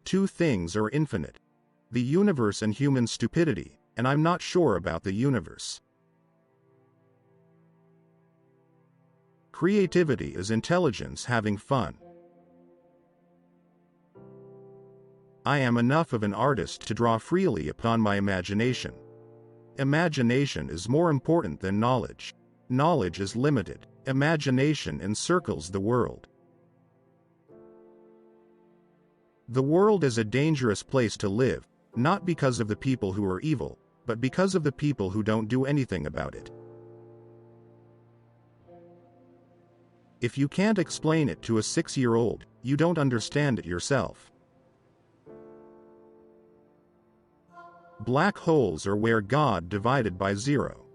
Two things are infinite: the universe and human stupidity, and I'm not sure about the universe. Creativity is intelligence having fun. I am enough of an artist to draw freely upon my imagination. Imagination is more important than knowledge. Knowledge is limited. Imagination encircles the world. The world is a dangerous place to live, not because of the people who are evil, but because of the people who don't do anything about it. If you can't explain it to a 6-year-old, you don't understand it yourself. Black holes are where God divided by zero.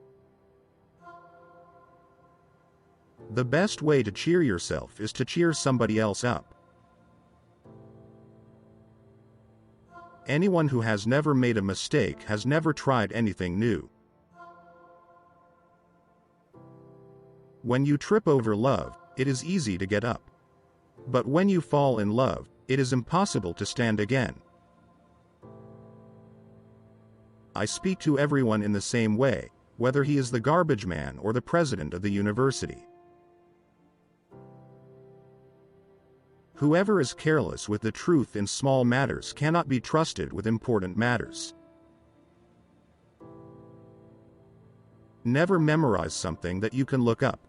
The best way to cheer yourself is to cheer somebody else up. Anyone who has never made a mistake has never tried anything new. When you trip over love, it is easy to get up. But when you fall in love, it is impossible to stand again. I speak to everyone in the same way, whether he is the garbage man or the president of the university. Whoever is careless with the truth in small matters cannot be trusted with important matters. Never memorize something that you can look up.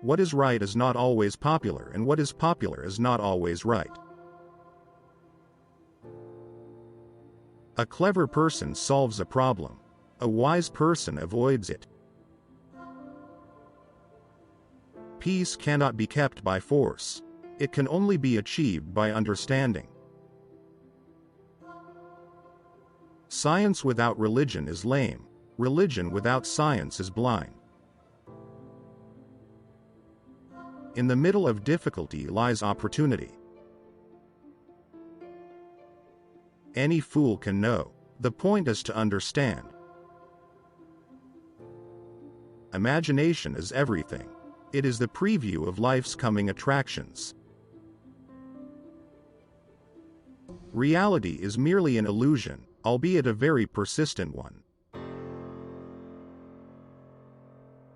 What is right is not always popular, and what is popular is not always right. A clever person solves a problem. A wise person avoids it. Peace cannot be kept by force. It can only be achieved by understanding. Science without religion is lame. Religion without science is blind. In the middle of difficulty lies opportunity. Any fool can know. The point is to understand. Imagination is everything. It is the preview of life's coming attractions. Reality is merely an illusion, albeit a very persistent one.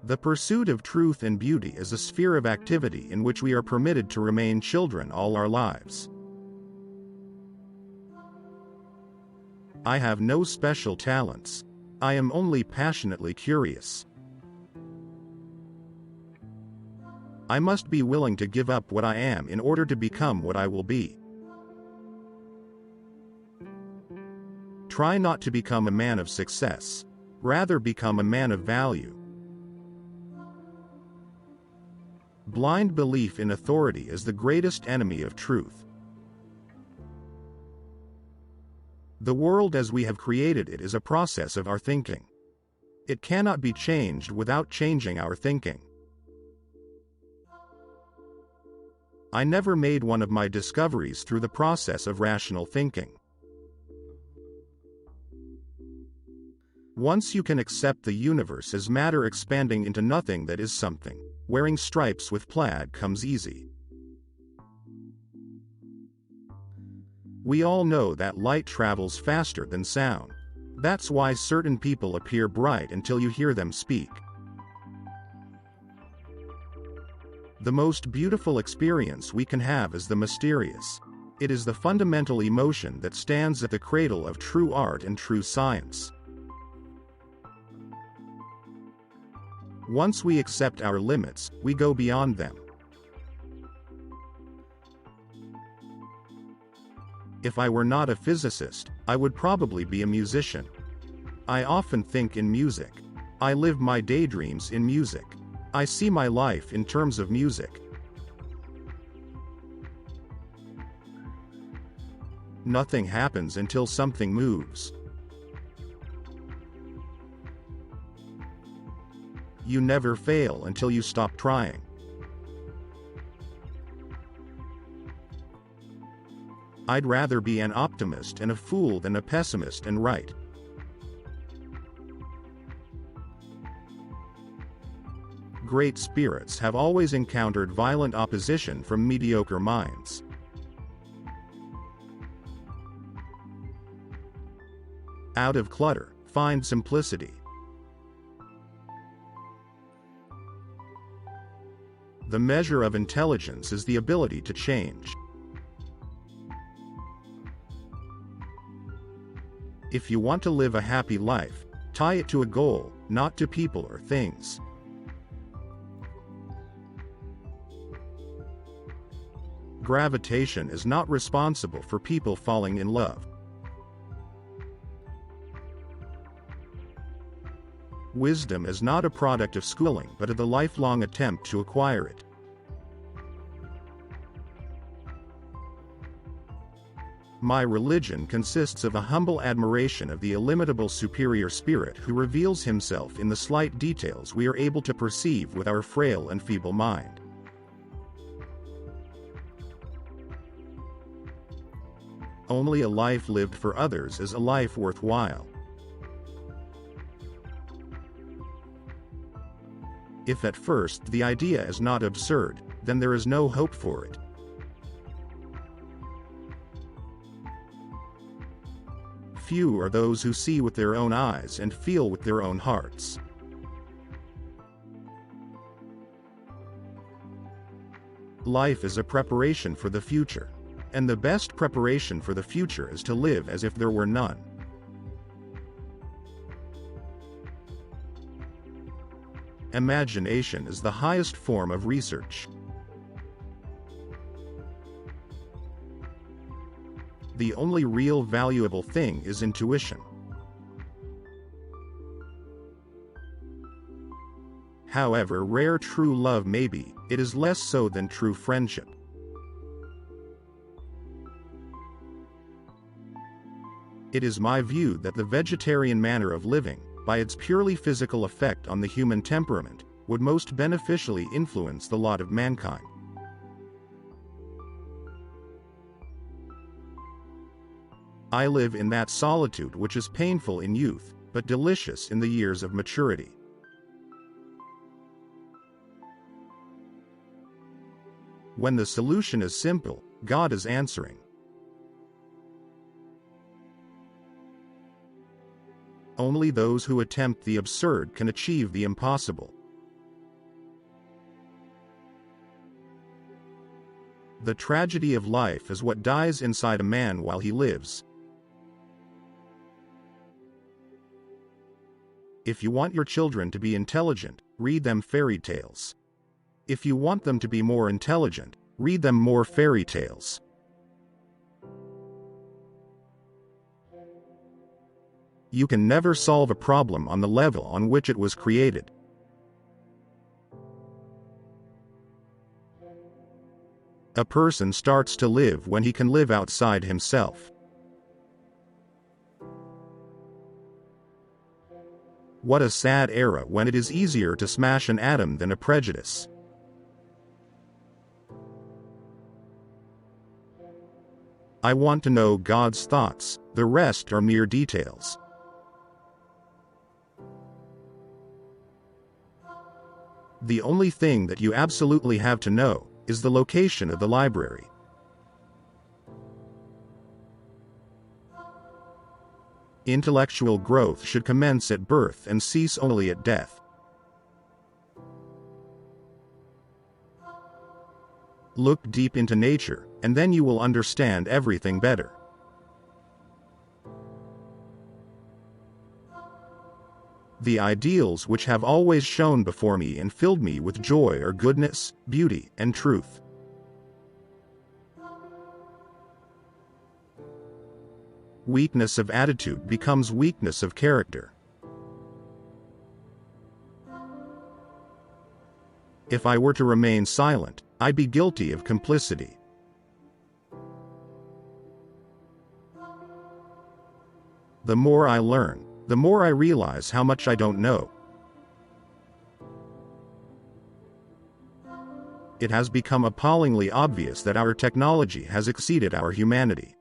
The pursuit of truth and beauty is a sphere of activity in which we are permitted to remain children all our lives. I have no special talents. I am only passionately curious. I must be willing to give up what I am in order to become what I will be. Try not to become a man of success. Rather become a man of value. Blind belief in authority is the greatest enemy of truth. The world as we have created it is a process of our thinking. It cannot be changed without changing our thinking. I never made one of my discoveries through the process of rational thinking. Once you can accept the universe as matter expanding into nothing that is something, wearing stripes with plaid comes easy. We all know that light travels faster than sound. That's why certain people appear bright until you hear them speak. The most beautiful experience we can have is the mysterious. It is the fundamental emotion that stands at the cradle of true art and true science. Once we accept our limits, we go beyond them. If I were not a physicist, I would probably be a musician. I often think in music. I live my daydreams in music. I see my life in terms of music. Nothing happens until something moves. You never fail until you stop trying. I'd rather be an optimist and a fool than a pessimist and right. Great spirits have always encountered violent opposition from mediocre minds. Out of clutter, find simplicity. The measure of intelligence is the ability to change. If you want to live a happy life, tie it to a goal, not to people or things. Gravitation is not responsible for people falling in love. Wisdom is not a product of schooling but of the lifelong attempt to acquire it. My religion consists of a humble admiration of the illimitable superior spirit who reveals himself in the slight details we are able to perceive with our frail and feeble mind. Only a life lived for others is a life worthwhile. If at first the idea is not absurd, then there is no hope for it. Few are those who see with their own eyes and feel with their own hearts. Life is a preparation for the future, and the best preparation for the future is to live as if there were none. Imagination is the highest form of research. The only real valuable thing is intuition. However rare true love may be, it is less so than true friendship. It is my view that the vegetarian manner of living, by its purely physical effect on the human temperament, would most beneficially influence the lot of mankind. I live in that solitude which is painful in youth, but delicious in the years of maturity. When the solution is simple, God is answering. Only those who attempt the absurd can achieve the impossible. The tragedy of life is what dies inside a man while he lives. If you want your children to be intelligent, read them fairy tales. If you want them to be more intelligent, read them more fairy tales. You can never solve a problem on the level on which it was created. A person starts to live when he can live outside himself. What a sad era when it is easier to smash an atom than a prejudice. I want to know God's thoughts, the rest are mere details. The only thing that you absolutely have to know is the location of the library. Intellectual growth should commence at birth and cease only at death. Look deep into nature, and then you will understand everything better. The ideals which have always shone before me and filled me with joy are goodness, beauty, and truth. Weakness of attitude becomes weakness of character. If I were to remain silent, I'd be guilty of complicity. The more I learn, the more I realize how much I don't know. It has become appallingly obvious that our technology has exceeded our humanity.